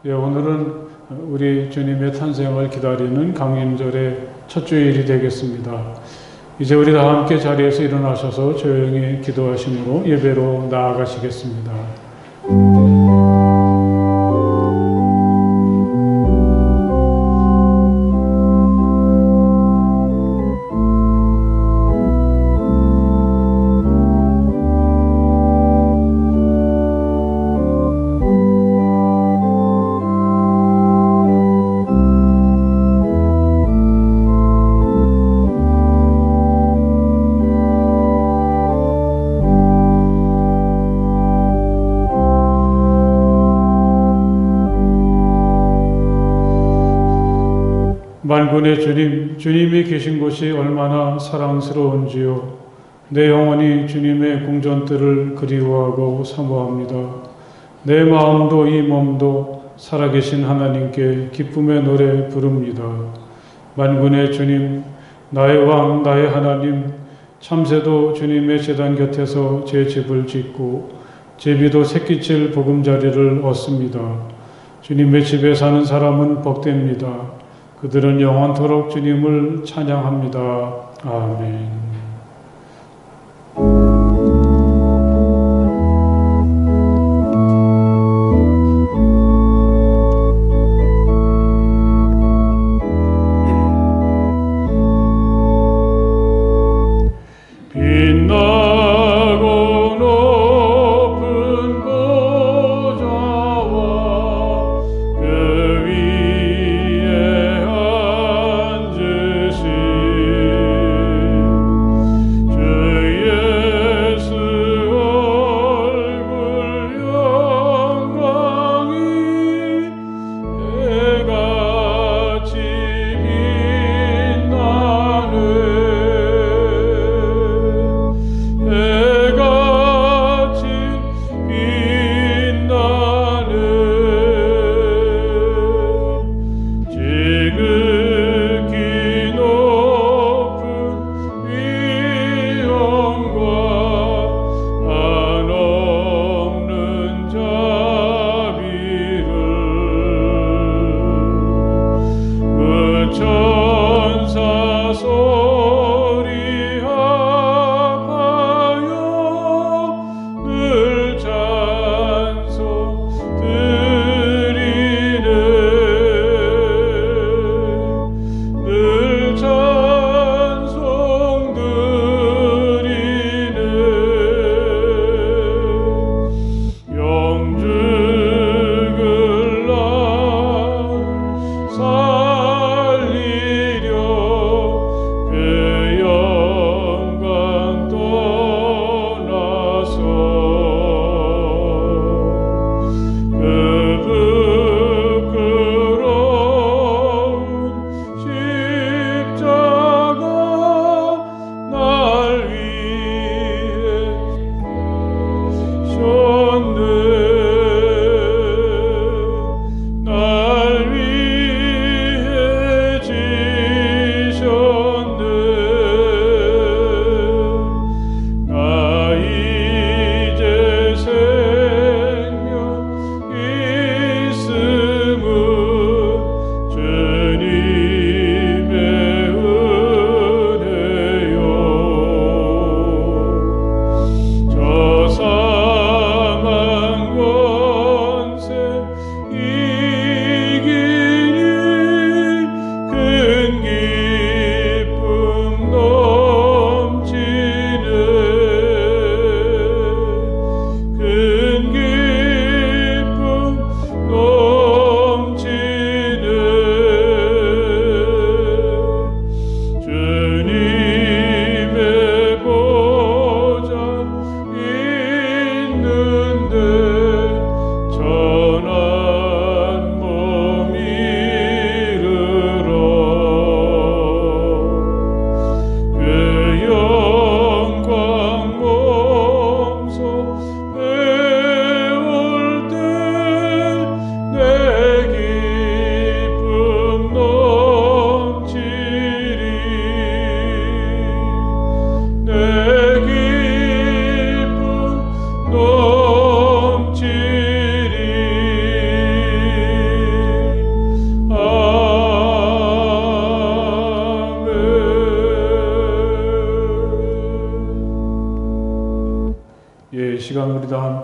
예, 오늘은 우리 주님의 탄생을 기다리는 강림절의 첫 주일이 되겠습니다. 이제 우리 다 함께 자리에서 일어나셔서 조용히 기도하심으로 예배로 나아가시겠습니다. 만군의 주님, 주님이 계신 곳이 얼마나 사랑스러운지요. 내 영혼이 주님의 궁전들을 그리워하고 사모합니다. 내 마음도 이 몸도 살아계신 하나님께 기쁨의 노래 부릅니다. 만군의 주님, 나의 왕, 나의 하나님, 참새도 주님의 제단 곁에서 제 집을 짓고 제비도 새끼칠 보금자리를 얻습니다. 주님의 집에 사는 사람은 복됩니다. 그들은 영원토록 주님을 찬양합니다. 아멘.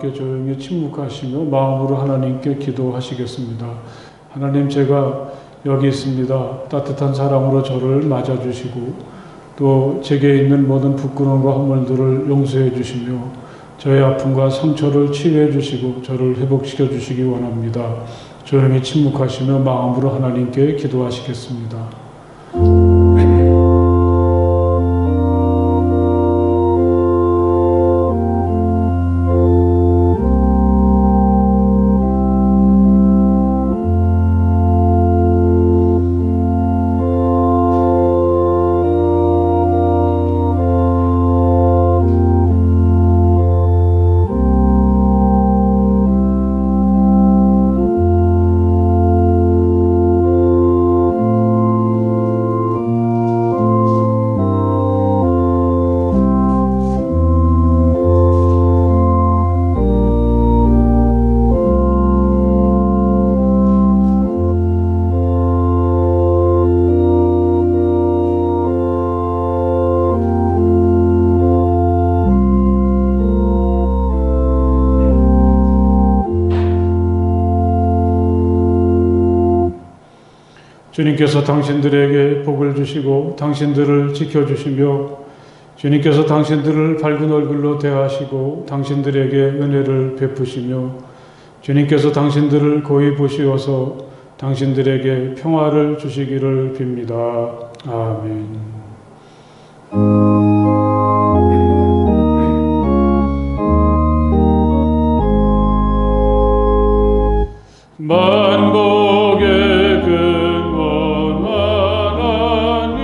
함께 조용히 침묵하시며 마음으로 하나님께 기도하시겠습니다. 하나님, 제가 여기 있습니다. 따뜻한 사랑으로 저를 맞아주시고 또 제게 있는 모든 부끄러움과 허물들을 용서해 주시며 저의 아픔과 상처를 치유해 주시고 저를 회복시켜 주시기 원합니다. 조용히 침묵하시며 마음으로 하나님께 기도하시겠습니다. 주님께서 당신들에게 복을 주시고 당신들을 지켜주시며 주님께서 당신들을 밝은 얼굴로 대하시고 당신들에게 은혜를 베푸시며 주님께서 당신들을 고이 보시어서 당신들에게 평화를 주시기를 빕니다. 아멘. 만복의 근원 하나님,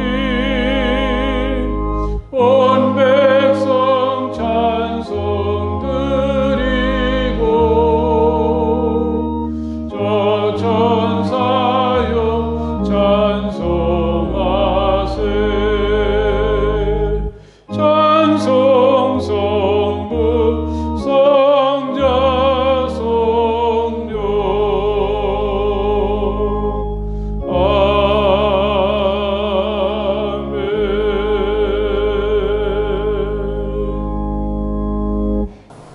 온 백성 찬송 드리고 저 천사여 찬송하세. 찬송 성부 성자 성령.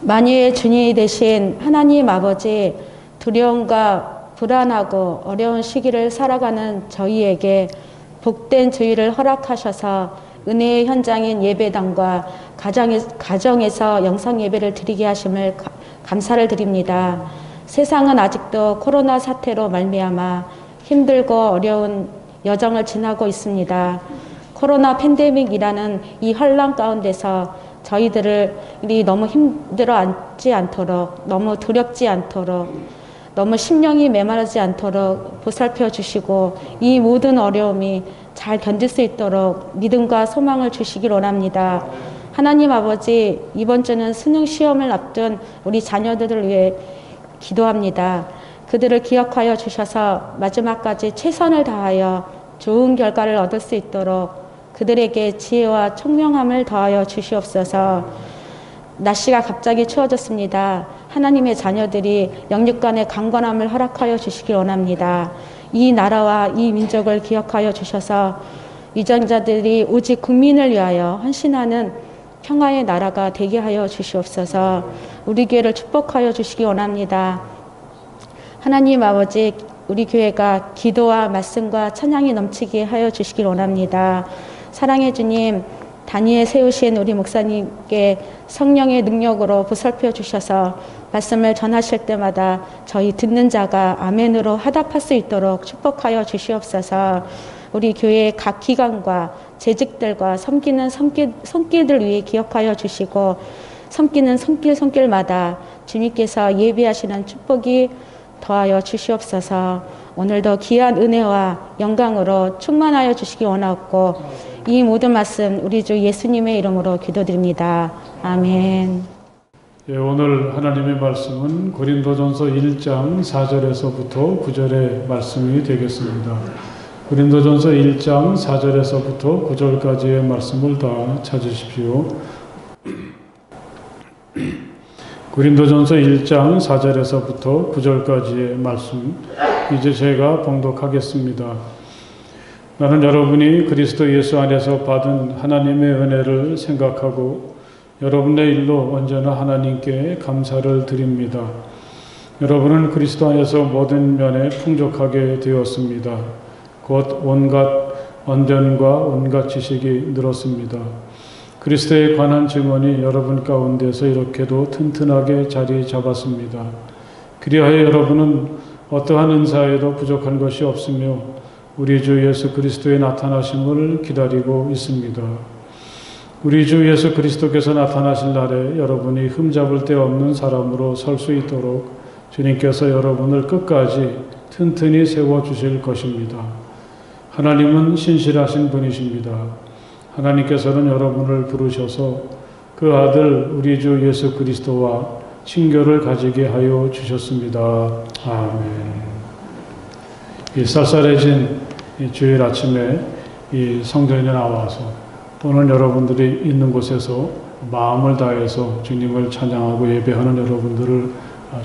만유의 주님이 되신 하나님 아버지, 두려움과 불안하고 어려운 시기를 살아가는 저희에게 복된 주의를 허락하셔서 은혜의 현장인 예배당과 가정에서 영상 예배를 드리게 하심을 감사를 드립니다. 세상은 아직도 코로나 사태로 말미암아 힘들고 어려운 여정을 지나고 있습니다. 코로나 팬데믹이라는 이 혼란 가운데서 저희들이 너무 힘들어 앉지 않도록, 너무 두렵지 않도록, 너무 심령이 메마르지 않도록 보살펴 주시고 이 모든 어려움이 잘 견딜 수 있도록 믿음과 소망을 주시길 원합니다. 하나님 아버지, 이번 주는 수능 시험을 앞둔 우리 자녀들을 위해 기도합니다. 그들을 기억하여 주셔서 마지막까지 최선을 다하여 좋은 결과를 얻을 수 있도록 그들에게 지혜와 총명함을 더하여 주시옵소서. 날씨가 갑자기 추워졌습니다. 하나님의 자녀들이 영육간의 강건함을 허락하여 주시기 원합니다. 이 나라와 이 민족을 기억하여 주셔서 위정자들이 오직 국민을 위하여 헌신하는 평화의 나라가 되게 하여 주시옵소서. 우리 교회를 축복하여 주시기 원합니다. 하나님 아버지, 우리 교회가 기도와 말씀과 찬양이 넘치게 하여 주시기 원합니다. 사랑의 주님, 단위에 세우신 우리 목사님께 성령의 능력으로 보살펴 주셔서 말씀을 전하실 때마다 저희 듣는 자가 아멘으로 화답할 수 있도록 축복하여 주시옵소서. 우리 교회의 각 기관과 재직들과 섬기는 손길들 위해 기억하여 주시고 섬기는 손길마다 주님께서 예비하시는 축복이 더하여 주시옵소서. 오늘도 귀한 은혜와 영광으로 충만하여 주시기 원하옵고 이 모든 말씀 우리 주 예수님의 이름으로 기도드립니다. 아멘. 예, 오늘 하나님의 말씀은 고린도전서 1장 4절에서부터 9절의 말씀이 되겠습니다. 고린도전서 1장 4절에서부터 9절까지의 말씀을 다 찾으십시오. 고린도전서 1장 4절에서부터 9절까지의 말씀, 이제 제가 봉독하겠습니다. 나는 여러분이 그리스도 예수 안에서 받은 하나님의 은혜를 생각하고 여러분의 일로 언제나 하나님께 감사를 드립니다. 여러분은 그리스도 안에서 모든 면에 풍족하게 되었습니다. 곧 온갖 언변과 온갖 지식이 늘었습니다. 그리스도에 관한 증언이 여러분 가운데서 이렇게도 튼튼하게 자리 잡았습니다. 그리하여 여러분은 어떠한 은사에도 부족한 것이 없으며 우리 주 예수 그리스도의 나타나심을 기다리고 있습니다. 우리 주 예수 그리스도께서 나타나실 날에 여러분이 흠잡을 데 없는 사람으로 설 수 있도록 주님께서 여러분을 끝까지 튼튼히 세워주실 것입니다. 하나님은 신실하신 분이십니다. 하나님께서는 여러분을 부르셔서 그 아들 우리 주 예수 그리스도와 친교를 가지게 하여 주셨습니다. 아멘. 이 쌀쌀해진 이 주일 아침에 이 성전에 나와서 또는 여러분들이 있는 곳에서 마음을 다해서 주님을 찬양하고 예배하는 여러분들을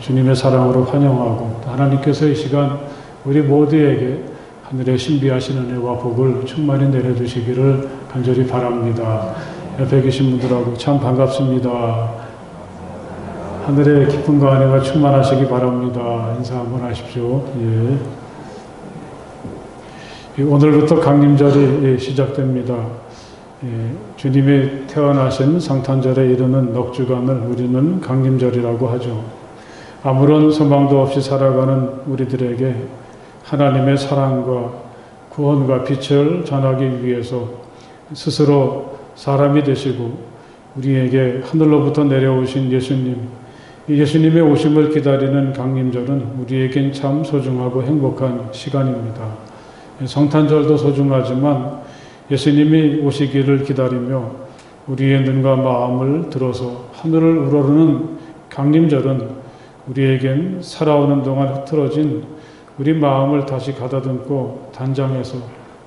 주님의 사랑으로 환영하고 하나님께서 이 시간 우리 모두에게 하늘의 신비하신 은혜와 복을 충만히 내려주시기를 간절히 바랍니다. 옆에 계신 분들하고 참 반갑습니다. 하늘의 기쁨과 은혜가 충만하시기 바랍니다. 인사 한번 하십시오. 예. 오늘부터 강림절이 시작됩니다. 주님이 태어나신 성탄절에 이르는 넉주간을 우리는 강림절이라고 하죠. 아무런 소망도 없이 살아가는 우리들에게 하나님의 사랑과 구원과 빛을 전하기 위해서 스스로 사람이 되시고 우리에게 하늘로부터 내려오신 예수님, 이 예수님의 오심을 기다리는 강림절은 우리에겐 참 소중하고 행복한 시간입니다. 성탄절도 소중하지만 예수님이 오시기를 기다리며 우리의 눈과 마음을 들어서 하늘을 우러르는 강림절은 우리에겐 살아오는 동안 흐트러진 우리 마음을 다시 가다듬고 단장해서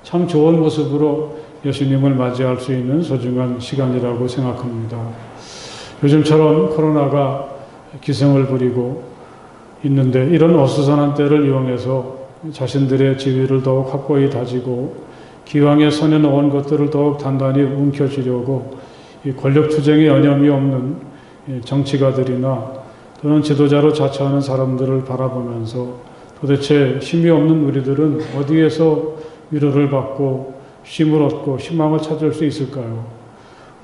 참 좋은 모습으로 예수님을 맞이할 수 있는 소중한 시간이라고 생각합니다. 요즘처럼 코로나가 기승을 부리고 있는데 이런 어수선한 때를 이용해서 자신들의 지위를 더욱 확고히 다지고 기왕에 손에 놓은 것들을 더욱 단단히 움켜쥐려고 이 권력투쟁에 여념이 없는 정치가들이나 또는 지도자로 자처하는 사람들을 바라보면서 도대체 힘이 없는 우리들은 어디에서 위로를 받고 쉼을 얻고 희망을 찾을 수 있을까요?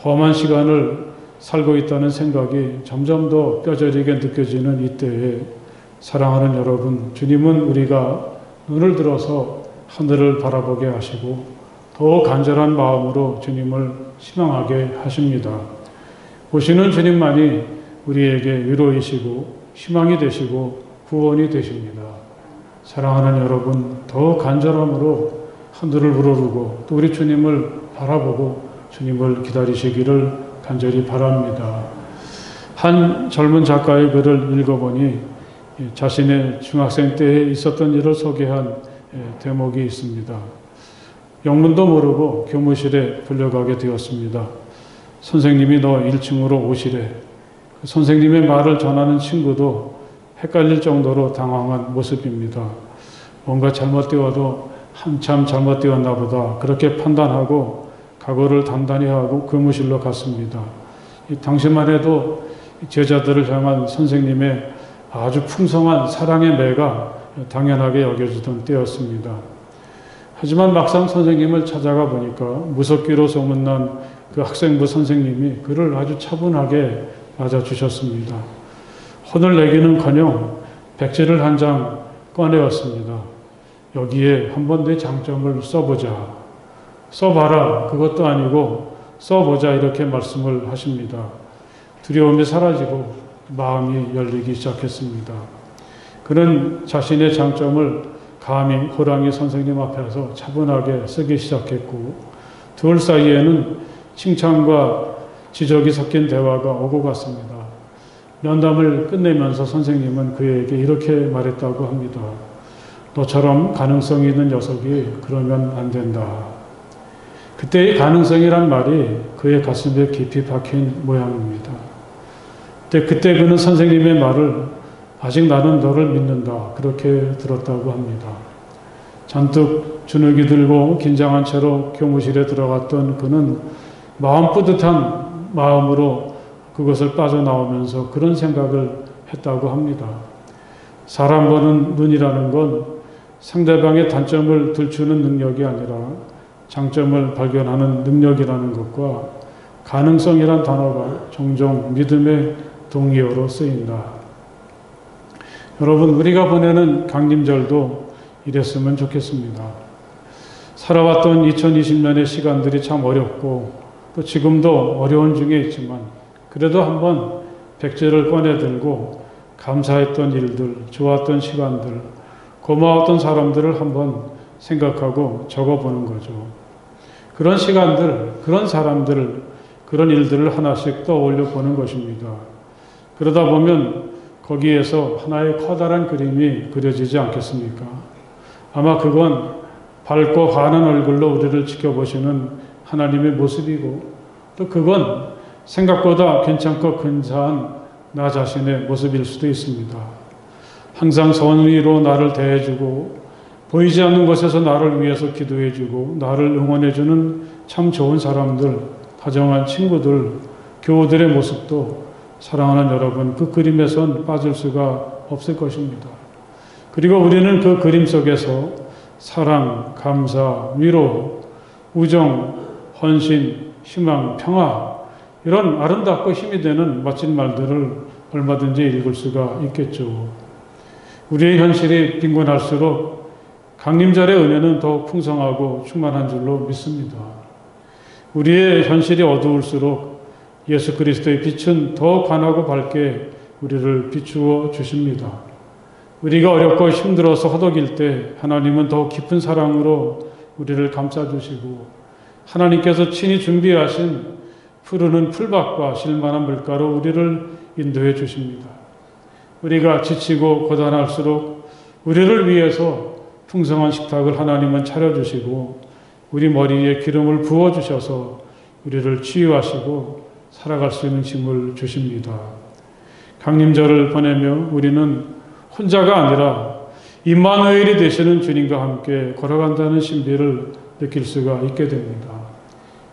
험한 시간을 살고 있다는 생각이 점점 더 뼈저리게 느껴지는 이때에 사랑하는 여러분, 주님은 우리가 눈을 들어서 하늘을 바라보게 하시고 더 간절한 마음으로 주님을 희망하게 하십니다. 오시는 주님만이 우리에게 위로이시고 희망이 되시고 구원이 되십니다. 사랑하는 여러분, 더 간절함으로 하늘을 우러르고 또 우리 주님을 바라보고 주님을 기다리시기를 간절히 바랍니다. 한 젊은 작가의 글을 읽어보니 자신의 중학생 때에 있었던 일을 소개한 대목이 있습니다. 영문도 모르고 교무실에 불려가게 되었습니다. 선생님이 너 1층으로 오시래. 선생님의 말을 전하는 친구도 헷갈릴 정도로 당황한 모습입니다. 뭔가 잘못되어도 한참 잘못되었나 보다 그렇게 판단하고 각오를 단단히 하고 교무실로 갔습니다. 당시만 해도 제자들을 향한 선생님의 아주 풍성한 사랑의 매가 당연하게 여겨지던 때였습니다. 하지만 막상 선생님을 찾아가 보니까 무섭기로 소문난 그 학생부 선생님이 그를 아주 차분하게 맞아주셨습니다. 혼을 내기는커녕 백지를 한 장 꺼내었습니다. 여기에 한번 내 장점을 써보자. 써봐라. 그것도 아니고 써보자. 이렇게 말씀을 하십니다. 두려움이 사라지고 마음이 열리기 시작했습니다. 그는 자신의 장점을 감히 호랑이 선생님 앞에서 차분하게 쓰기 시작했고 둘 사이에는 칭찬과 지적이 섞인 대화가 오고 갔습니다. 면담을 끝내면서 선생님은 그에게 이렇게 말했다고 합니다. 너처럼 가능성이 있는 녀석이 그러면 안 된다. 그때의 가능성이란 말이 그의 가슴에 깊이 박힌 모양입니다. 그때 그는 선생님의 말을 아직 나는 너를 믿는다. 그렇게 들었다고 합니다. 잔뜩 주눅이 들고 긴장한 채로 교무실에 들어갔던 그는 마음 뿌듯한 마음으로 그것을 빠져나오면서 그런 생각을 했다고 합니다. 사람 보는 눈이라는 건 상대방의 단점을 들추는 능력이 아니라 장점을 발견하는 능력이라는 것과 가능성이란 단어가 종종 믿음의 동의어로 쓰인다. 여러분, 우리가 보내는 강림절도 이랬으면 좋겠습니다. 살아왔던 2020년의 시간들이 참 어렵고 또 지금도 어려운 중에 있지만 그래도 한번 백제를 꺼내들고 감사했던 일들, 좋았던 시간들, 고마웠던 사람들을 한번 생각하고 적어보는 거죠. 그런 시간들, 그런 사람들, 그런 일들을 하나씩 떠올려 보는 것입니다. 그러다 보면 거기에서 하나의 커다란 그림이 그려지지 않겠습니까? 아마 그건 밝고 환한 얼굴로 우리를 지켜보시는 하나님의 모습이고 또 그건 생각보다 괜찮고 근사한 나 자신의 모습일 수도 있습니다. 항상 선의로 나를 대해주고 보이지 않는 곳에서 나를 위해서 기도해주고 나를 응원해주는 참 좋은 사람들, 다정한 친구들, 교우들의 모습도 사랑하는 여러분, 그 그림에선 빠질 수가 없을 것입니다. 그리고 우리는 그 그림 속에서 사랑, 감사, 위로, 우정, 헌신, 희망, 평화 이런 아름답고 힘이 되는 멋진 말들을 얼마든지 읽을 수가 있겠죠. 우리의 현실이 빈곤할수록 강림절의 은혜는 더욱 풍성하고 충만한 줄로 믿습니다. 우리의 현실이 어두울수록 예수 그리스도의 빛은 더욱 환하고 밝게 우리를 비추어 주십니다. 우리가 어렵고 힘들어서 허덕일 때 하나님은 더욱 깊은 사랑으로 우리를 감싸주시고 하나님께서 친히 준비하신 푸르는 풀밭과 실만한 물가로 우리를 인도해 주십니다. 우리가 지치고 고단할수록 우리를 위해서 풍성한 식탁을 하나님은 차려주시고 우리 머리에 기름을 부어주셔서 우리를 치유하시고 살아갈 수 있는 힘을 주십니다. 강림절을 보내며 우리는 혼자가 아니라 임마누엘이 되시는 주님과 함께 걸어간다는 신비를 느낄 수가 있게 됩니다.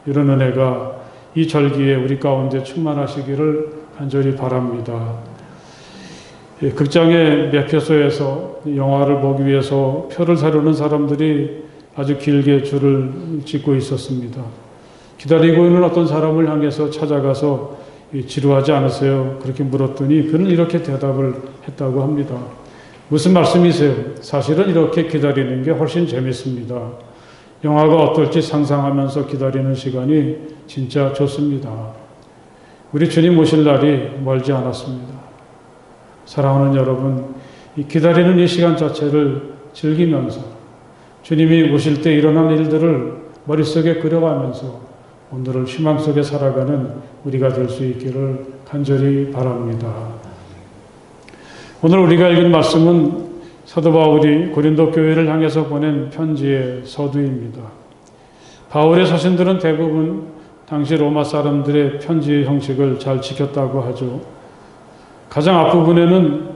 이런 은혜가 이 절기에 우리 가운데 충만하시기를 간절히 바랍니다. 극장의 매표소에서 영화를 보기 위해서 표를 사려는 사람들이 아주 길게 줄을 짓고 있었습니다. 기다리고 있는 어떤 사람을 향해서 찾아가서 지루하지 않으세요? 그렇게 물었더니 그는 이렇게 대답을 했다고 합니다. 무슨 말씀이세요? 사실은 이렇게 기다리는 게 훨씬 재밌습니다. 영화가 어떨지 상상하면서 기다리는 시간이 진짜 좋습니다. 우리 주님 오실 날이 멀지 않았습니다. 사랑하는 여러분, 이 기다리는 이 시간 자체를 즐기면서 주님이 오실 때 일어난 일들을 머릿속에 그려가면서 오늘을 희망 속에 살아가는 우리가 될 수 있기를 간절히 바랍니다. 오늘 우리가 읽은 말씀은 사도 바울이 고린도 교회를 향해서 보낸 편지의 서두입니다. 바울의 서신들은 대부분 당시 로마 사람들의 편지의 형식을 잘 지켰다고 하죠. 가장 앞부분에는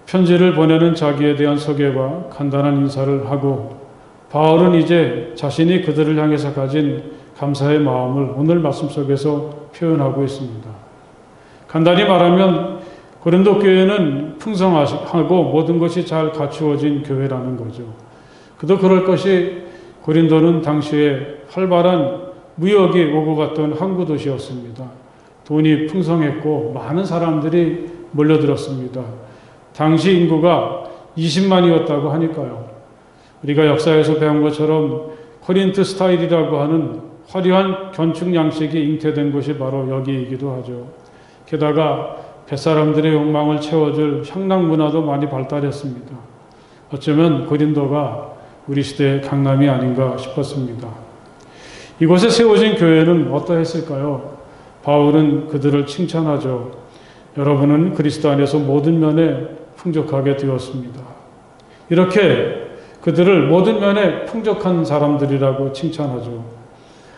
편지를 보내는 자기에 대한 소개와 간단한 인사를 하고 바울은 이제 자신이 그들을 향해서 가진 감사의 마음을 오늘 말씀 속에서 표현하고 있습니다. 간단히 말하면 고린도 교회는 풍성하고 모든 것이 잘 갖추어진 교회라는 거죠. 그도 그럴 것이 고린도는 당시에 활발한 무역이 오고 갔던 항구 도시였습니다. 돈이 풍성했고 많은 사람들이 몰려들었습니다. 당시 인구가 20만이었다고 하니까요. 우리가 역사에서 배운 것처럼 코린트 스타일이라고 하는 화려한 건축 양식이 잉태된 곳이 바로 여기이기도 하죠. 게다가 뱃사람들의 욕망을 채워줄 향락 문화도 많이 발달했습니다. 어쩌면 고린도가 우리 시대의 강남이 아닌가 싶었습니다. 이곳에 세워진 교회는 어떠했을까요? 바울은 그들을 칭찬하죠. 여러분은 그리스도 안에서 모든 면에 풍족하게 되었습니다. 이렇게 그들을 모든 면에 풍족한 사람들이라고 칭찬하죠.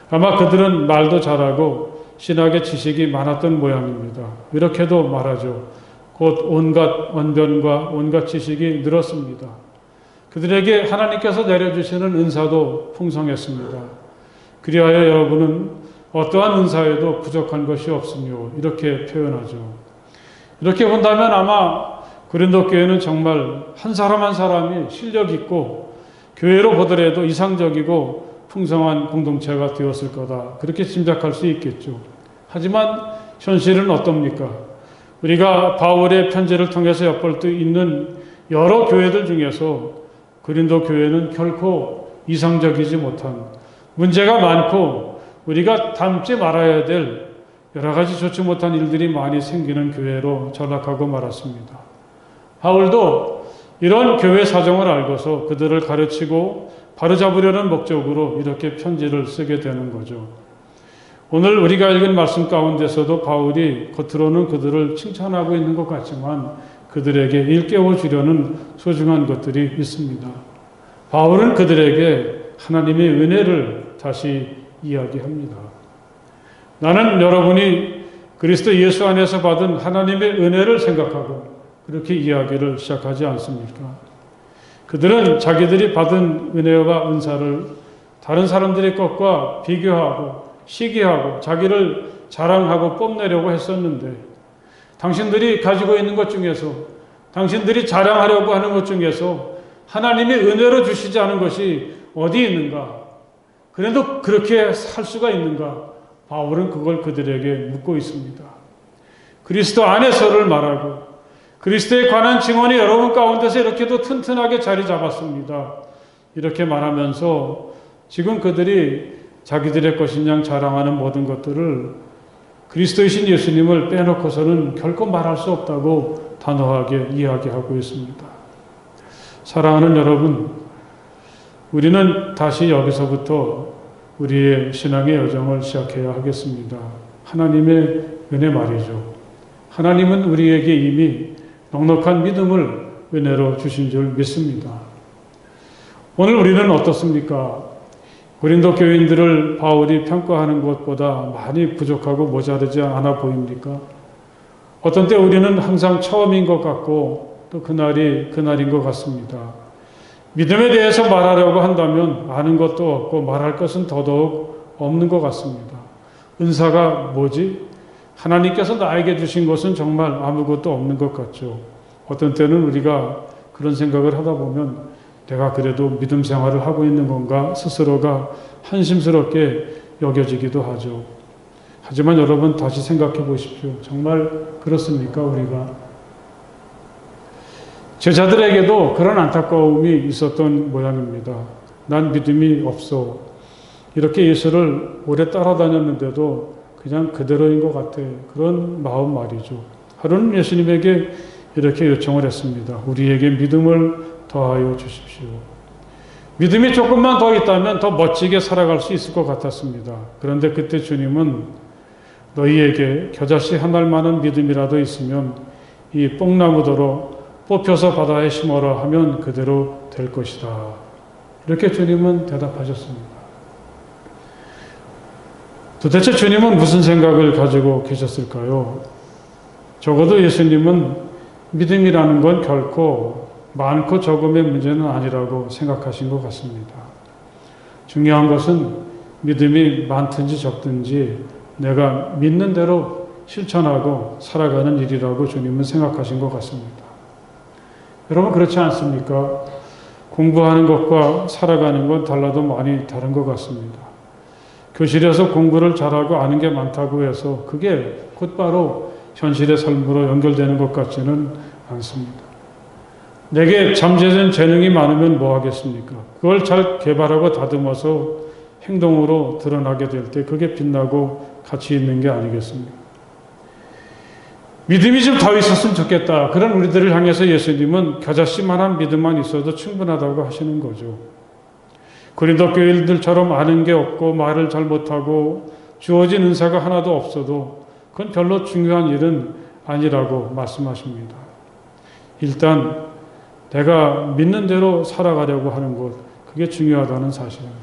아마 그들은 말도 잘하고 신학의 지식이 많았던 모양입니다. 이렇게도 말하죠. 곧 온갖 언변과 온갖 지식이 늘었습니다. 그들에게 하나님께서 내려주시는 은사도 풍성했습니다. 그리하여 여러분은 어떠한 은사에도 부족한 것이 없으며 이렇게 표현하죠. 이렇게 본다면 아마 고린도 교회는 정말 한 사람 한 사람이 실력 있고 교회로 보더라도 이상적이고 풍성한 공동체가 되었을 거다. 그렇게 짐작할 수 있겠죠. 하지만 현실은 어떻습니까? 우리가 바울의 편지를 통해서 엿볼 수 있는 여러 교회들 중에서 고린도 교회는 결코 이상적이지 못한 문제가 많고 우리가 닮지 말아야 될 여러 가지 좋지 못한 일들이 많이 생기는 교회로 전락하고 말았습니다. 바울도 이런 교회 사정을 알고서 그들을 가르치고 바로잡으려는 목적으로 이렇게 편지를 쓰게 되는 거죠. 오늘 우리가 읽은 말씀 가운데서도 바울이 겉으로는 그들을 칭찬하고 있는 것 같지만 그들에게 일깨워 주려는 소중한 것들이 있습니다. 바울은 그들에게 하나님의 은혜를 다시 이야기합니다. 나는 여러분이 그리스도 예수 안에서 받은 하나님의 은혜를 생각하고 그렇게 이야기를 시작하지 않습니까? 그들은 자기들이 받은 은혜와 은사를 다른 사람들의 것과 비교하고 시기하고 자기를 자랑하고 뽐내려고 했었는데 당신들이 가지고 있는 것 중에서 당신들이 자랑하려고 하는 것 중에서 하나님의 은혜로 주시지 않은 것이 어디 있는가? 그래도 그렇게 살 수가 있는가? 바울은 그걸 그들에게 묻고 있습니다. 그리스도 안에서를 말하고 그리스도에 관한 증언이 여러분 가운데서 이렇게도 튼튼하게 자리 잡았습니다. 이렇게 말하면서 지금 그들이 자기들의 것인 양 자랑하는 모든 것들을 그리스도이신 예수님을 빼놓고서는 결코 말할 수 없다고 단호하게 이야기하고 있습니다. 사랑하는 여러분, 우리는 다시 여기서부터 우리의 신앙의 여정을 시작해야 하겠습니다. 하나님의 은혜 말이죠. 하나님은 우리에게 이미 넉넉한 믿음을 은혜로 주신 줄 믿습니다. 오늘 우리는 어떻습니까? 고린도 교인들을 바울이 평가하는 것보다 많이 부족하고 모자르지 않아 보입니까? 어떤 때 우리는 항상 처음인 것 같고 또 그날이 그날인 것 같습니다. 믿음에 대해서 말하려고 한다면 아는 것도 없고 말할 것은 더더욱 없는 것 같습니다. 은사가 뭐지? 하나님께서 나에게 주신 것은 정말 아무것도 없는 것 같죠. 어떤 때는 우리가 그런 생각을 하다 보면 내가 그래도 믿음 생활을 하고 있는 건가 스스로가 한심스럽게 여겨지기도 하죠. 하지만 여러분 다시 생각해 보십시오. 정말 그렇습니까? 우리가 제자들에게도 그런 안타까움이 있었던 모양입니다. 난 믿음이 없어. 이렇게 예수를 오래 따라다녔는데도 그냥 그대로인 것 같아. 그런 마음 말이죠. 하루는 예수님에게 이렇게 요청을 했습니다. 우리에게 믿음을 더하여 주십시오. 믿음이 조금만 더 있다면 더 멋지게 살아갈 수 있을 것 같았습니다. 그런데 그때 주님은 너희에게 겨자씨 한 알만한 믿음이라도 있으면 이 뽕나무더러 뽑혀서 바다에 심어라 하면 그대로 될 것이다. 이렇게 주님은 대답하셨습니다. 도대체 주님은 무슨 생각을 가지고 계셨을까요? 적어도 예수님은 믿음이라는 건 결코 많고 적음의 문제는 아니라고 생각하신 것 같습니다. 중요한 것은 믿음이 많든지 적든지 내가 믿는 대로 실천하고 살아가는 일이라고 주님은 생각하신 것 같습니다. 여러분 그렇지 않습니까? 공부하는 것과 살아가는 건 달라도 많이 다른 것 같습니다. 교실에서 공부를 잘하고 아는 게 많다고 해서 그게 곧바로 현실의 삶으로 연결되는 것 같지는 않습니다. 내게 잠재된 재능이 많으면 뭐 하겠습니까? 그걸 잘 개발하고 다듬어서 행동으로 드러나게 될 때 그게 빛나고 가치 있는 게 아니겠습니까? 믿음이 좀 더 있었으면 좋겠다. 그런 우리들을 향해서 예수님은 겨자씨만한 믿음만 있어도 충분하다고 하시는 거죠. 고린도 교인들처럼 아는 게 없고 말을 잘 못하고 주어진 은사가 하나도 없어도 그건 별로 중요한 일은 아니라고 말씀하십니다. 일단 내가 믿는 대로 살아가려고 하는 것, 그게 중요하다는 사실입니다.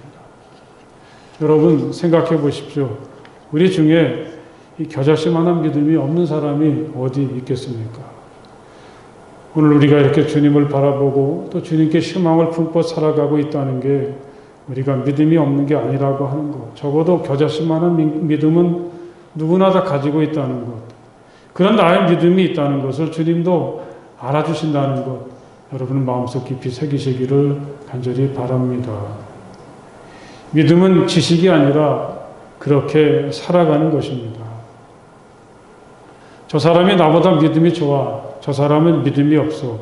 여러분 생각해 보십시오. 우리 중에 이 겨자씨만한 믿음이 없는 사람이 어디 있겠습니까? 오늘 우리가 이렇게 주님을 바라보고 또 주님께 희망을 품고 살아가고 있다는 게 우리가 믿음이 없는 게 아니라고 하는 것. 적어도 겨자씨만한 믿음은 누구나 다 가지고 있다는 것. 그런 나의 믿음이 있다는 것을 주님도 알아주신다는 것. 여러분 마음속 깊이 새기시기를 간절히 바랍니다. 믿음은 지식이 아니라 그렇게 살아가는 것입니다. 저 사람이 나보다 믿음이 좋아. 저 사람은 믿음이 없어.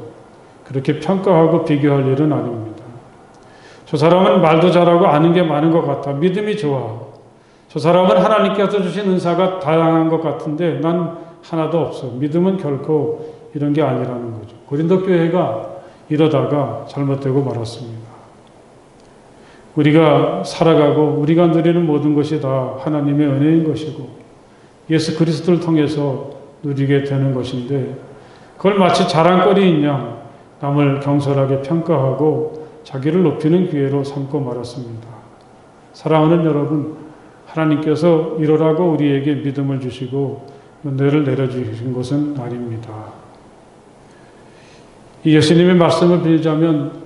그렇게 평가하고 비교할 일은 아닙니다. 저 사람은 말도 잘하고 아는 게 많은 것 같아. 믿음이 좋아. 저 사람은 하나님께서 주신 은사가 다양한 것 같은데 난 하나도 없어. 믿음은 결코 이런 게 아니라는 거죠. 고린도 교회가 이러다가 잘못되고 말았습니다. 우리가 살아가고 우리가 누리는 모든 것이 다 하나님의 은혜인 것이고 예수 그리스도를 통해서 누리게 되는 것인데 그걸 마치 자랑거리인 양 남을 경솔하게 평가하고 자기를 높이는 기회로 삼고 말았습니다. 사랑하는 여러분, 하나님께서 이러라고 우리에게 믿음을 주시고 은혜를 내려주신 것은 아닙니다. 이 예수님의 말씀을 빌자면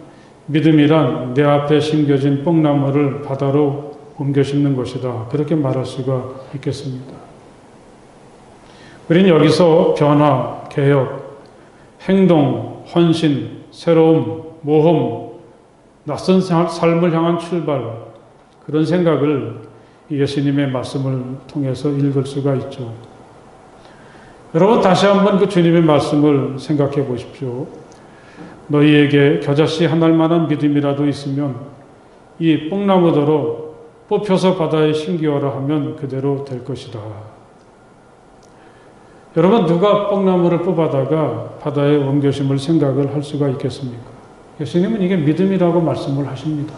믿음이란 내 앞에 심겨진 뽕나무를 바다로 옮겨 심는 것이다. 그렇게 말할 수가 있겠습니다. 우리는 여기서 변화, 개혁, 행동, 헌신, 새로움, 모험, 낯선 삶을 향한 출발, 그런 생각을 예수님의 말씀을 통해서 읽을 수가 있죠. 여러분 다시 한번 그 주님의 말씀을 생각해 보십시오. 너희에게 겨자씨 한 알만한 믿음이라도 있으면 이 뽕나무더러 뽑혀서 바다에 심기어라 하면 그대로 될 것이다. 여러분 누가 뽕나무를 뽑아다가 바다에 옮겨 심을 생각을 할 수가 있겠습니까? 예수님은 이게 믿음이라고 말씀을 하십니다.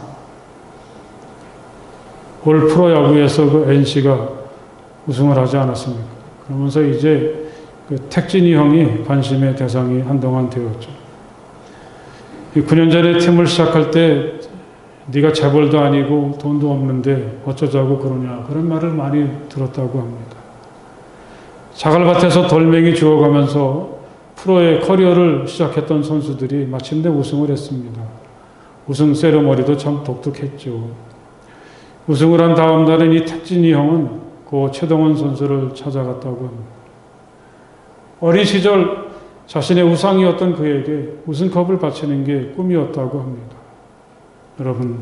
올 프로야구에서 그 NC가 우승을 하지 않았습니까? 그러면서 이제 그 택진이 형이 관심의 대상이 한동안 되었죠. 9년 전에 팀을 시작할 때 네가 재벌도 아니고 돈도 없는데 어쩌자고 그러냐 그런 말을 많이 들었다고 합니다. 자갈밭에서 돌멩이 주워가면서 프로의 커리어를 시작했던 선수들이 마침내 우승을 했습니다. 우승 세레머니도 참 독특했죠. 우승을 한 다음 날엔 이 택진이 형은 고 최동원 선수를 찾아갔다고 합니다. 어린 시절 자신의 우상이었던 그에게 우승컵을 바치는 게 꿈이었다고 합니다. 여러분,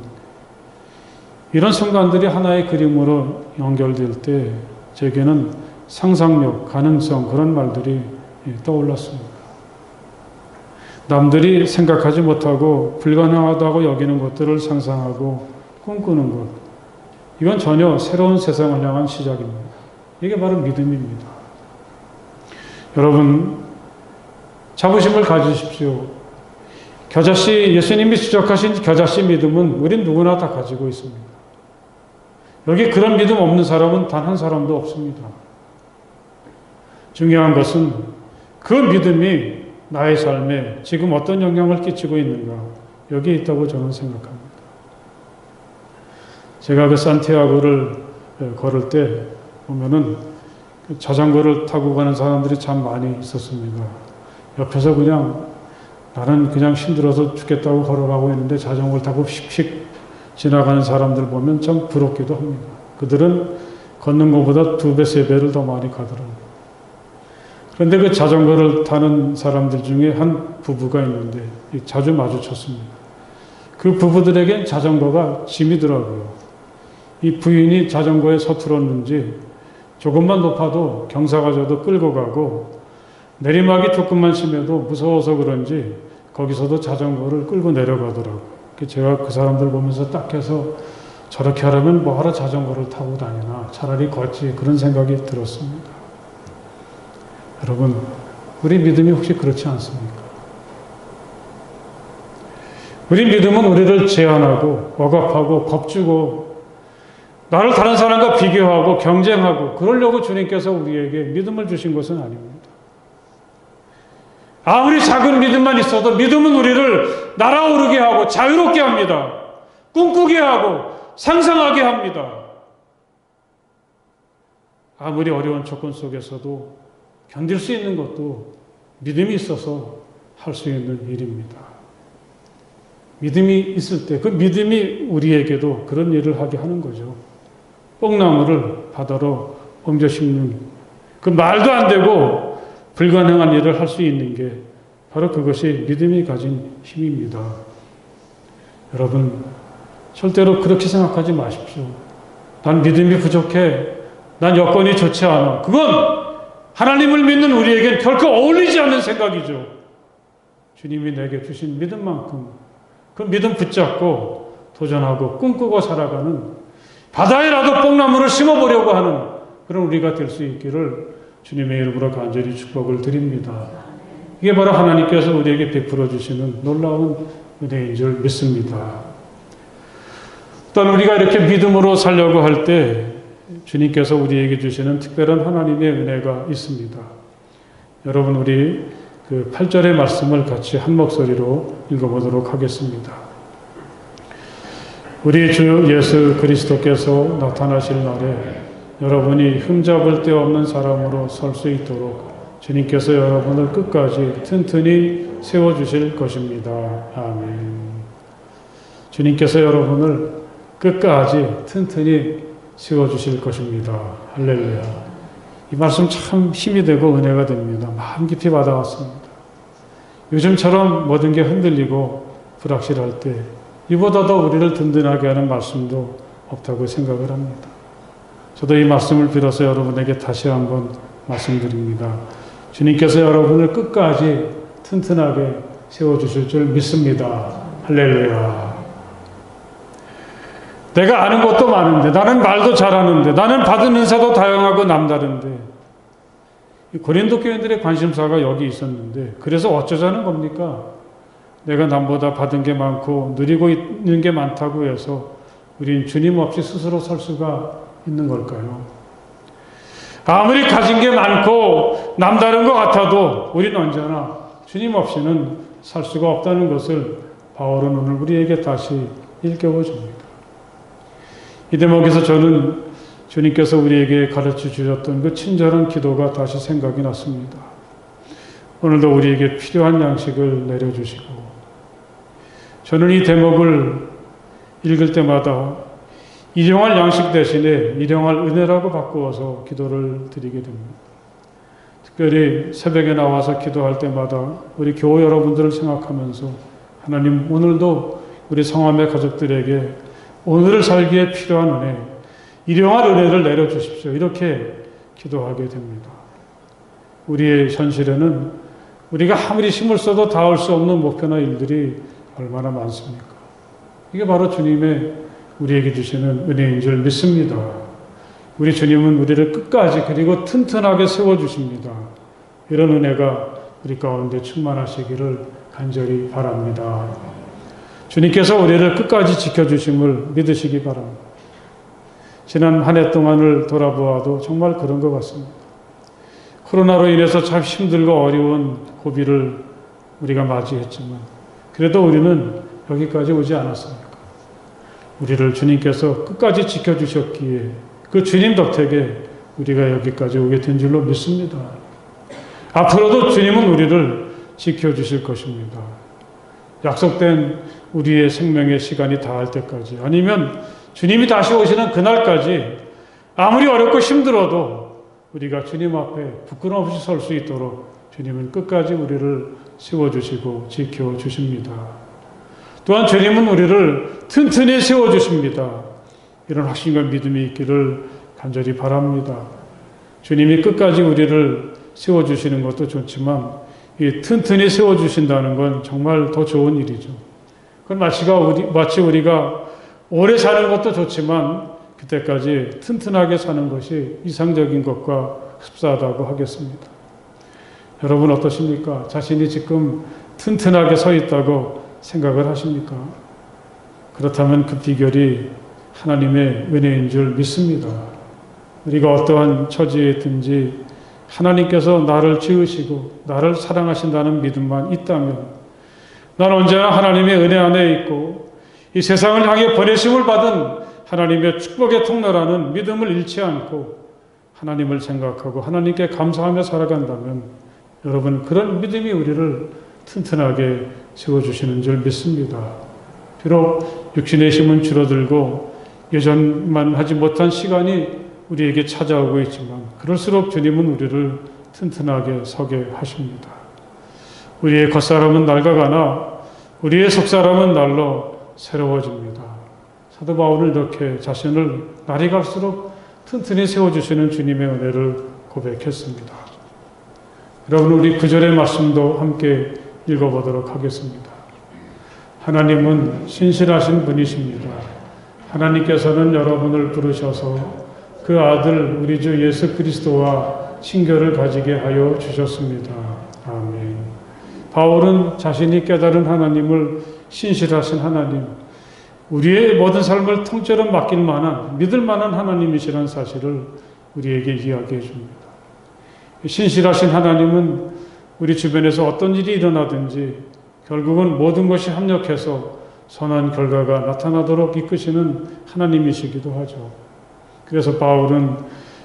이런 순간들이 하나의 그림으로 연결될 때 제게는 상상력, 가능성 그런 말들이 떠올랐습니다. 남들이 생각하지 못하고 불가능하다고 여기는 것들을 상상하고 꿈꾸는 것, 이건 전혀 새로운 세상을 향한 시작입니다. 이게 바로 믿음입니다. 여러분, 자부심을 가지십시오. 겨자씨, 예수님이 지적하신 겨자씨 믿음은 우린 누구나 다 가지고 있습니다. 여기 그런 믿음 없는 사람은 단 한 사람도 없습니다. 중요한 것은 그 믿음이 나의 삶에 지금 어떤 영향을 끼치고 있는가, 여기에 있다고 저는 생각합니다. 제가 그 산티아고를 걸을 때 보면은 자전거를 타고 가는 사람들이 참 많이 있었습니다. 옆에서 그냥 나는 그냥 힘들어서 죽겠다고 걸어가고 있는데 자전거를 타고 휙휙 지나가는 사람들 보면 참 부럽기도 합니다. 그들은 걷는 것보다 2배, 3배를 더 많이 가더라고요. 그런데 그 자전거를 타는 사람들 중에 한 부부가 있는데 자주 마주쳤습니다. 그 부부들에겐 자전거가 짐이더라고요. 이 부인이 자전거에 서툴었는지 조금만 높아도 경사가 져도 끌고 가고 내리막이 조금만 심해도 무서워서 그런지 거기서도 자전거를 끌고 내려가더라고요. 제가 그 사람들 보면서 딱 해서 저렇게 하려면 뭐하러 자전거를 타고 다니나 차라리 걷지 그런 생각이 들었습니다. 여러분, 우리 믿음이 혹시 그렇지 않습니까? 우리 믿음은 우리를 제한하고 억압하고 겁주고 나를 다른 사람과 비교하고 경쟁하고 그러려고 주님께서 우리에게 믿음을 주신 것은 아닙니다. 아무리 작은 믿음만 있어도 믿음은 우리를 날아오르게 하고 자유롭게 합니다. 꿈꾸게 하고 상상하게 합니다. 아무리 어려운 조건 속에서도 견딜 수 있는 것도 믿음이 있어서 할 수 있는 일입니다. 믿음이 있을 때 그 믿음이 우리에게도 그런 일을 하게 하는 거죠. 뽕나무를 바다로 옮겨 심는 그 말도 안 되고 불가능한 일을 할 수 있는 게 바로 그것이 믿음이 가진 힘입니다. 여러분, 절대로 그렇게 생각하지 마십시오. 난 믿음이 부족해. 난 여건이 좋지 않아. 그건 하나님을 믿는 우리에겐 결코 어울리지 않는 생각이죠. 주님이 내게 주신 믿음만큼 그 믿음 붙잡고 도전하고 꿈꾸고 살아가는, 바다에라도 뽕나무를 심어보려고 하는 그런 우리가 될 수 있기를 주님의 이름으로 간절히 축복을 드립니다. 이게 바로 하나님께서 우리에게 베풀어 주시는 놀라운 은혜인 줄 믿습니다. 또한 우리가 이렇게 믿음으로 살려고 할 때 주님께서 우리에게 주시는 특별한 하나님의 은혜가 있습니다. 여러분, 우리 그 8절의 말씀을 같이 한 목소리로 읽어보도록 하겠습니다. 우리 주 예수 그리스도께서 나타나실 날에 여러분이 흠잡을 데 없는 사람으로 설 수 있도록 주님께서 여러분을 끝까지 튼튼히 세워주실 것입니다. 아멘. 주님께서 여러분을 끝까지 튼튼히 세워주실 것입니다. 할렐루야. 이 말씀 참 힘이 되고 은혜가 됩니다. 마음 깊이 받아왔습니다. 요즘처럼 모든 게 흔들리고 불확실할 때 이보다 더 우리를 든든하게 하는 말씀도 없다고 생각을 합니다. 저도 이 말씀을 빌어서 여러분에게 다시 한번 말씀드립니다. 주님께서 여러분을 끝까지 튼튼하게 세워주실 줄 믿습니다. 할렐루야. 내가 아는 것도 많은데, 나는 말도 잘하는데, 나는 받은 은사도 다양하고 남다른데, 고린도 교인들의 관심사가 여기 있었는데, 그래서 어쩌자는 겁니까? 내가 남보다 받은 게 많고 누리고 있는 게 많다고 해서 우린 주님 없이 스스로 살 수가 있는 걸까요? 아무리 가진 게 많고 남다른 것 같아도 우리는 언제나 주님 없이는 살 수가 없다는 것을 바울은 오늘 우리에게 다시 일깨워 줍니다. 이 대목에서 저는 주님께서 우리에게 가르쳐 주셨던 그 친절한 기도가 다시 생각이 났습니다. 오늘도 우리에게 필요한 양식을 내려주시고, 저는 이 대목을 읽을 때마다 일용할 양식 대신에 일용할 은혜라고 바꾸어서 기도를 드리게 됩니다. 특별히 새벽에 나와서 기도할 때마다 우리 교우 여러분들을 생각하면서 하나님, 오늘도 우리 성함의 가족들에게 오늘을 살기에 필요한 은혜, 일용할 은혜를 내려주십시오. 이렇게 기도하게 됩니다. 우리의 현실에는 우리가 아무리 힘을 써도 닿을 수 없는 목표나 일들이 얼마나 많습니까? 이게 바로 주님의 우리에게 주시는 은혜인 줄 믿습니다. 우리 주님은 우리를 끝까지 그리고 튼튼하게 세워주십니다. 이런 은혜가 우리 가운데 충만하시기를 간절히 바랍니다. 주님께서 우리를 끝까지 지켜주심을 믿으시기 바랍니다. 지난 한 해 동안을 돌아보아도 정말 그런 것 같습니다. 코로나로 인해서 참 힘들고 어려운 고비를 우리가 맞이했지만 그래도 우리는 여기까지 오지 않았습니까? 우리를 주님께서 끝까지 지켜주셨기에 그 주님 덕택에 우리가 여기까지 오게 된 줄로 믿습니다. 앞으로도 주님은 우리를 지켜주실 것입니다. 약속된 우리의 생명의 시간이 다할 때까지, 아니면 주님이 다시 오시는 그날까지 아무리 어렵고 힘들어도 우리가 주님 앞에 부끄럼 없이 설 수 있도록 주님은 끝까지 우리를 세워주시고 지켜주십니다. 또한 주님은 우리를 튼튼히 세워주십니다. 이런 확신과 믿음이 있기를 간절히 바랍니다. 주님이 끝까지 우리를 세워주시는 것도 좋지만 이 튼튼히 세워주신다는 건 정말 더 좋은 일이죠. 그건 마치 우리가 오래 사는 것도 좋지만 그때까지 튼튼하게 사는 것이 이상적인 것과 흡사하다고 하겠습니다. 여러분 어떠십니까? 자신이 지금 튼튼하게 서 있다고 생각을 하십니까? 그렇다면 그 비결이 하나님의 은혜인 줄 믿습니다. 우리가 어떠한 처지에 있든지 하나님께서 나를 지으시고 나를 사랑하신다는 믿음만 있다면 난 언제나 하나님의 은혜 안에 있고 이 세상을 향해 보내심을 받은 하나님의 축복의 통로라는 믿음을 잃지 않고 하나님을 생각하고 하나님께 감사하며 살아간다면 여러분, 그런 믿음이 우리를 튼튼하게 세워주시는 줄 믿습니다. 비록 육신의 힘은 줄어들고 예전만 하지 못한 시간이 우리에게 찾아오고 있지만 그럴수록 주님은 우리를 튼튼하게 서게 하십니다. 우리의 겉사람은 낡아가나 우리의 속사람은 날로 새로워집니다. 사도 바울은 이렇게 자신을 날이 갈수록 튼튼히 세워주시는 주님의 은혜를 고백했습니다. 여러분, 우리 9절의 말씀도 함께 읽어보도록 하겠습니다. 하나님은 신실하신 분이십니다. 하나님께서는 여러분을 부르셔서 그 아들 우리 주 예수 그리스도와 친교를 가지게 하여 주셨습니다. 아멘. 바울은 자신이 깨달은 하나님을 신실하신 하나님, 우리의 모든 삶을 통째로 맡길 만한, 믿을 만한 하나님이시라는 사실을 우리에게 이야기해 줍니다. 신실하신 하나님은 우리 주변에서 어떤 일이 일어나든지 결국은 모든 것이 합력해서 선한 결과가 나타나도록 이끄시는 하나님이시기도 하죠. 그래서 바울은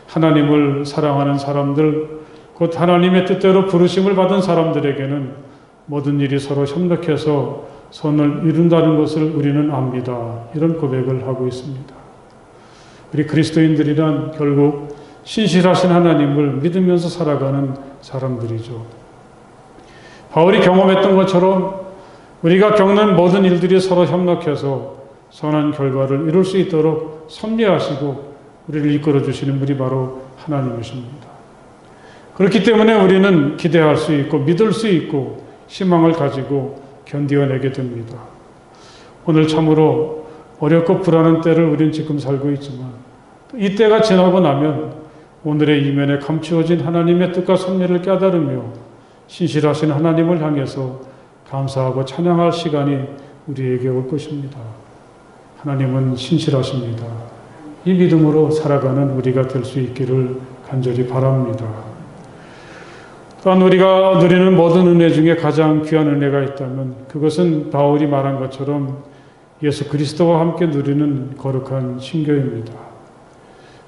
하나님을 사랑하는 사람들, 곧 하나님의 뜻대로 부르심을 받은 사람들에게는 모든 일이 서로 협력해서 선을 이룬다는 것을 우리는 압니다. 이런 고백을 하고 있습니다. 우리 그리스도인들이란 결국 신실하신 하나님을 믿으면서 살아가는 사람들이죠. 바울이 경험했던 것처럼 우리가 겪는 모든 일들이 서로 협력해서 선한 결과를 이룰 수 있도록 섭리하시고 우리를 이끌어 주시는 분이 바로 하나님이십니다. 그렇기 때문에 우리는 기대할 수 있고 믿을 수 있고 희망을 가지고 견디어내게 됩니다. 오늘 참으로 어렵고 불안한 때를 우리는 지금 살고 있지만 이 때가 지나고 나면 오늘의 이면에 감추어진 하나님의 뜻과 섭리를 깨달으며 신실하신 하나님을 향해서 감사하고 찬양할 시간이 우리에게 올 것입니다. 하나님은 신실하십니다. 이 믿음으로 살아가는 우리가 될 수 있기를 간절히 바랍니다. 또한 우리가 누리는 모든 은혜 중에 가장 귀한 은혜가 있다면 그것은 바울이 말한 것처럼 예수 그리스도와 함께 누리는 거룩한 신교입니다.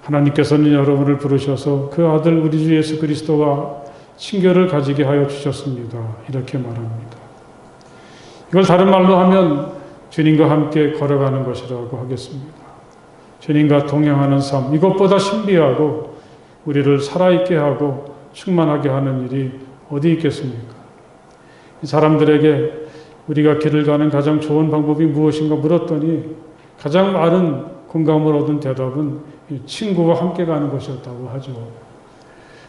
하나님께서는 여러분을 부르셔서 그 아들 우리 주 예수 그리스도와 친교를 가지게 하여 주셨습니다. 이렇게 말합니다. 이걸 다른 말로 하면 주님과 함께 걸어가는 것이라고 하겠습니다. 주님과 동행하는 삶, 이것보다 신비하고 우리를 살아있게 하고 충만하게 하는 일이 어디 있겠습니까? 사람들에게 우리가 길을 가는 가장 좋은 방법이 무엇인가 물었더니 가장 많은 공감을 얻은 대답은 친구와 함께 가는 것이었다고 하죠.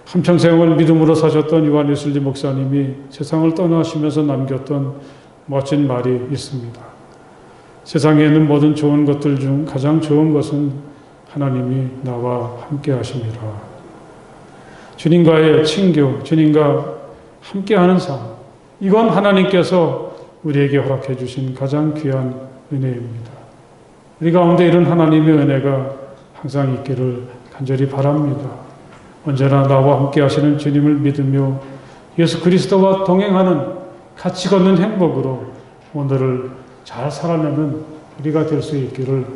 한평생을 믿음으로 사셨던 요한 웨슬리 목사님이 세상을 떠나시면서 남겼던 멋진 말이 있습니다. 세상에 있는 모든 좋은 것들 중 가장 좋은 것은 하나님이 나와 함께 하심이라. 주님과의 친교, 주님과 함께하는 삶, 이건 하나님께서 우리에게 허락해 주신 가장 귀한 은혜입니다. 우리 가운데 이런 하나님의 은혜가 항상 있기를 간절히 바랍니다. 언제나 나와 함께 하시는 주님을 믿으며 예수 그리스도와 동행하는 같이 걷는 행복으로 오늘을 잘 살아내는 우리가 될 수 있기를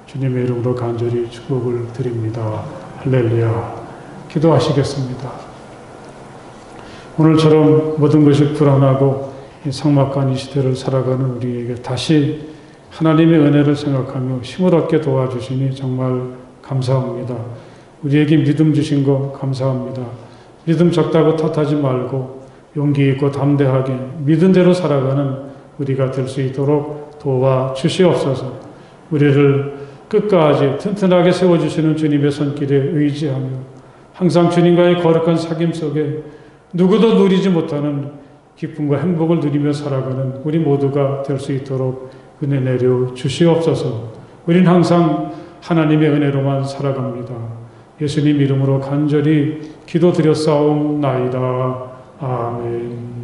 주님의 이름으로 간절히 축복을 드립니다. 할렐루야. 기도하시겠습니다. 오늘처럼 모든 것이 불안하고 삭막한 이 시대를 살아가는 우리에게 다시 하나님의 은혜를 생각하며 힘을 얻게 도와주시니 정말 감사합니다. 우리에게 믿음 주신 거 감사합니다. 믿음 적다고 탓하지 말고 용기 있고 담대하게 믿은 대로 살아가는 우리가 될 수 있도록 도와주시옵소서. 우리를 끝까지 튼튼하게 세워주시는 주님의 손길에 의지하며 항상 주님과의 거룩한 사귐 속에 누구도 누리지 못하는 기쁨과 행복을 누리며 살아가는 우리 모두가 될 수 있도록 은혜 내려 주시옵소서. 우린 항상 하나님의 은혜로만 살아갑니다. 예수님 이름으로 간절히 기도드렸사옵나이다. 아멘.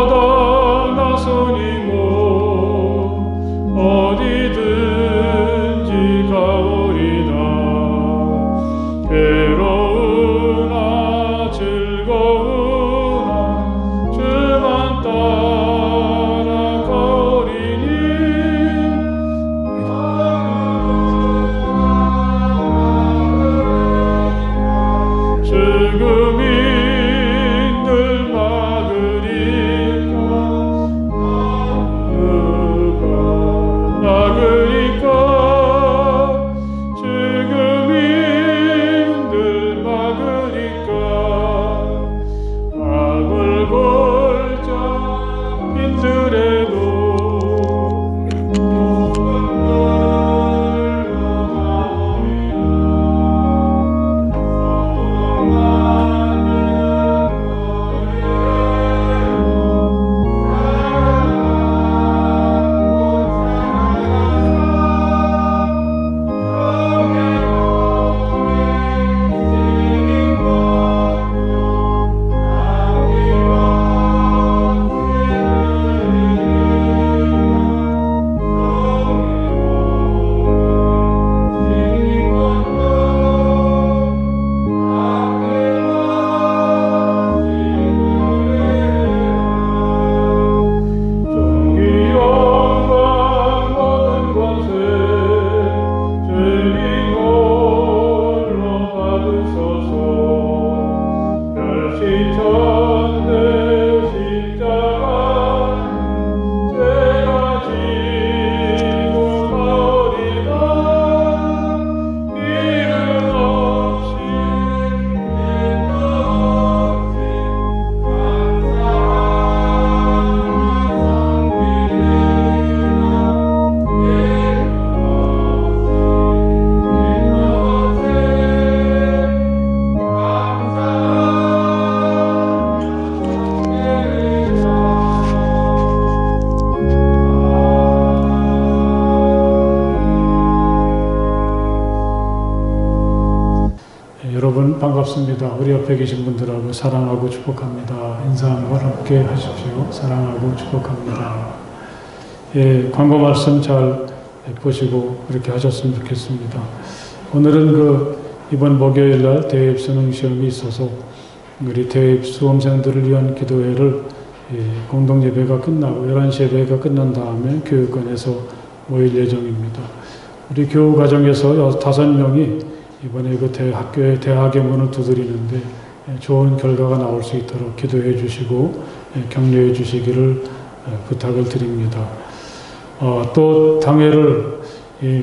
부름받아 나서니 모 죽음인들 막으리까 막으리까 죽음인들 막으리까 악을 골자 인들에도 여러분 반갑습니다. 우리 옆에 계신 분들하고 사랑하고 축복합니다. 인사 한번 함께 하십시오. 사랑하고 축복합니다. 예, 광고 말씀 잘 보시고 그렇게 하셨으면 좋겠습니다. 오늘은 이번 목요일 날 대입 수능 시험이 있어서 우리 대입 수험생들을 위한 기도회를 공동 예배가 끝나고 11시 예배가 끝난 다음에 교육관에서 모일 예정입니다. 우리 교우 과정에서 5명이 이번에 학교의 대학의 문을 두드리는데 좋은 결과가 나올 수 있도록 기도해 주시고 격려해 주시기를 부탁을 드립니다. 또 당회를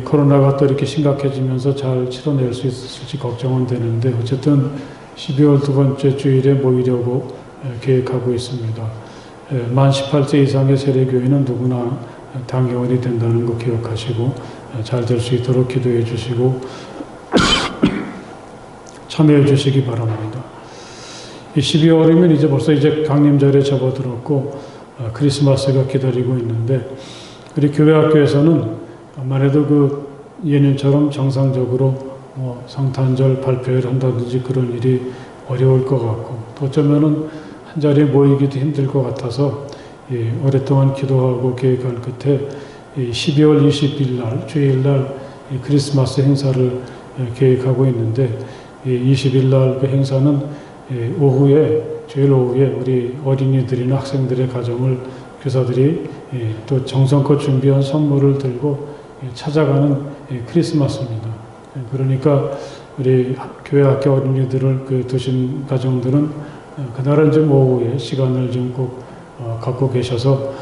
코로나가 또 이렇게 심각해지면서 잘 치러낼 수 있을지 걱정은 되는데 어쨌든 12월 두 번째 주일에 모이려고 계획하고 있습니다. 만 18세 이상의 세례교인은 누구나 당회원이 된다는 거 기억하시고 잘 될 수 있도록 기도해 주시고 참여해 주시기 바랍니다. 12월이면 벌써 강림절에 접어들었고 크리스마스가 기다리고 있는데 우리 교회 학교에서는 아무래도 예년처럼 정상적으로 성탄절 발표를 한다든지 그런 일이 어려울 것 같고 또 어쩌면은 한 자리에 모이기도 힘들 것 같아서 오랫동안 기도하고 계획한 끝에 12월 20일 날 주일날 크리스마스 행사를 계획하고 있는데 20일 날 그 행사는 주일 오후에 우리 어린이들이나 학생들의 가정을 교사들이 또 정성껏 준비한 선물을 들고 찾아가는 크리스마스입니다. 그러니까 우리 교회 학교 어린이들을 두신 가정들은 그날은 좀 오후에 시간을 좀 꼭 갖고 계셔서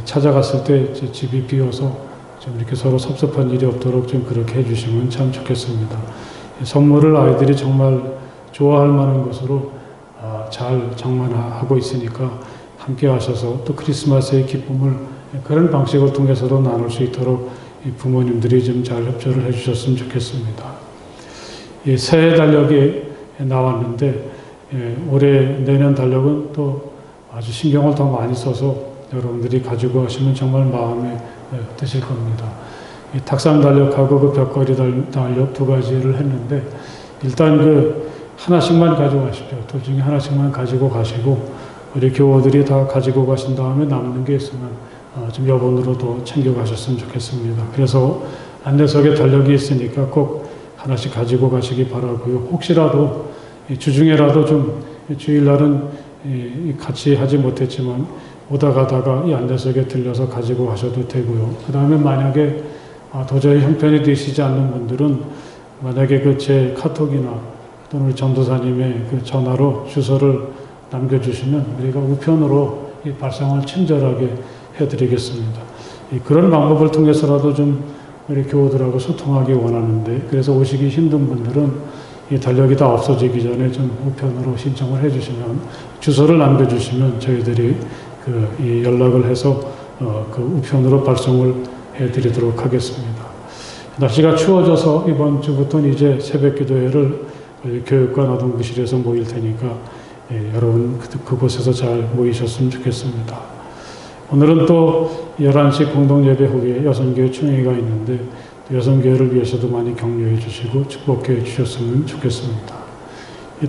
찾아갔을 때 집이 비어서 좀 이렇게 서로 섭섭한 일이 없도록 좀 그렇게 해주시면 참 좋겠습니다. 선물을 아이들이 정말 좋아할 만한 것으로 잘 장만하고 있으니까 함께 하셔서 또 크리스마스의 기쁨을 그런 방식을 통해서도 나눌 수 있도록 부모님들이 좀 잘 협조를 해주셨으면 좋겠습니다. 새해 달력이 나왔는데 올해 내년 달력은 또 아주 신경을 더 많이 써서 여러분들이 가지고 가시면 정말 마음에 드실 겁니다. 탁상 달력하고 벽걸이 달력 두 가지를 했는데 일단 하나씩만 가져가십시오. 둘 중에 하나씩만 가지고 가시고 우리 교우들이 다 가지고 가신 다음에 남는 게 있으면 좀 여분으로도 챙겨 가셨으면 좋겠습니다. 그래서 안내석에 달력이 있으니까 꼭 하나씩 가지고 가시기 바라고요. 혹시라도 주중에라도 좀 주일날은 같이 하지 못했지만 오다 가다가 이 안내석에 들려서 가지고 가셔도 되고요. 그 다음에 만약에 도저히 형편이 되시지 않는 분들은 만약에 제 카톡이나 또는 우리 전도사님의 그 전화로 주소를 남겨주시면 우리가 우편으로 이 발송을 친절하게 해드리겠습니다. 그런 방법을 통해서라도 좀 우리 교우들하고 소통하기 원하는데, 그래서 오시기 힘든 분들은 이 달력이 다 없어지기 전에 좀 우편으로 신청을 해주시면, 주소를 남겨주시면 저희들이 이 연락을 해서 그 우편으로 발송을 해드리도록 하겠습니다. 날씨가 추워져서 이번 주부터는 이제 새벽 기도회를 교육과 노동부실에서 모일 테니까 여러분 그곳에서 잘 모이셨으면 좋겠습니다. 오늘은 또 11시 공동예배 후에 여성교회 총회가 있는데 여성교회를 위해서도 많이 격려해 주시고 축복해 주셨으면 좋겠습니다.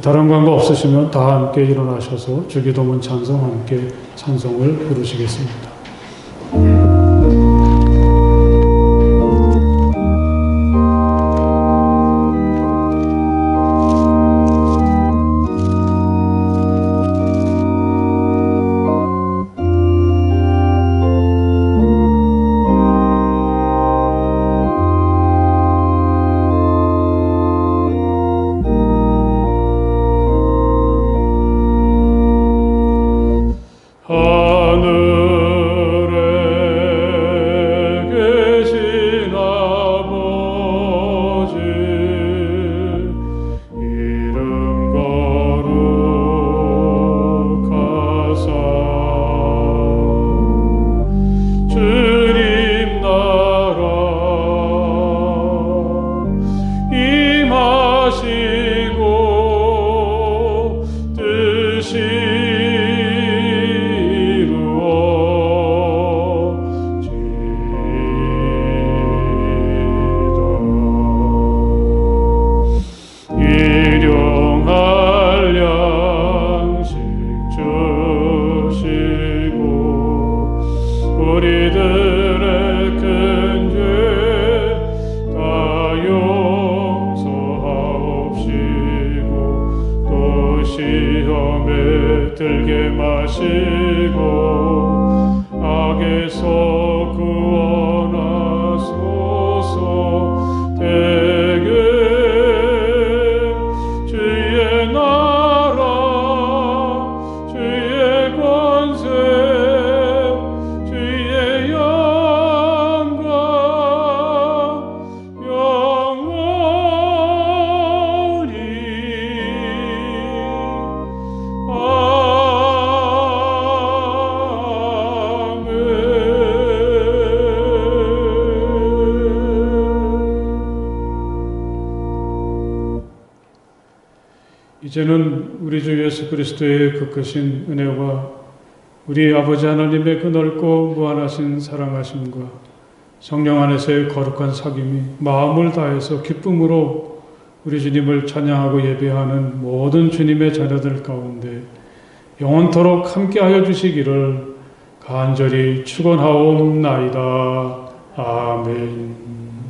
다른 광고 없으시면 다 함께 일어나셔서 주기도문 찬송 함께 찬송을 부르시겠습니다. 이제는 우리 주 예수 그리스도의 그 크신 은혜와 우리 아버지 하나님의 그 넓고 무한하신 사랑하심과 성령 안에서의 거룩한 사귐이 마음을 다해서 기쁨으로 우리 주님을 찬양하고 예배하는 모든 주님의 자녀들 가운데 영원토록 함께하여 주시기를 간절히 축원하옵나이다. 아멘.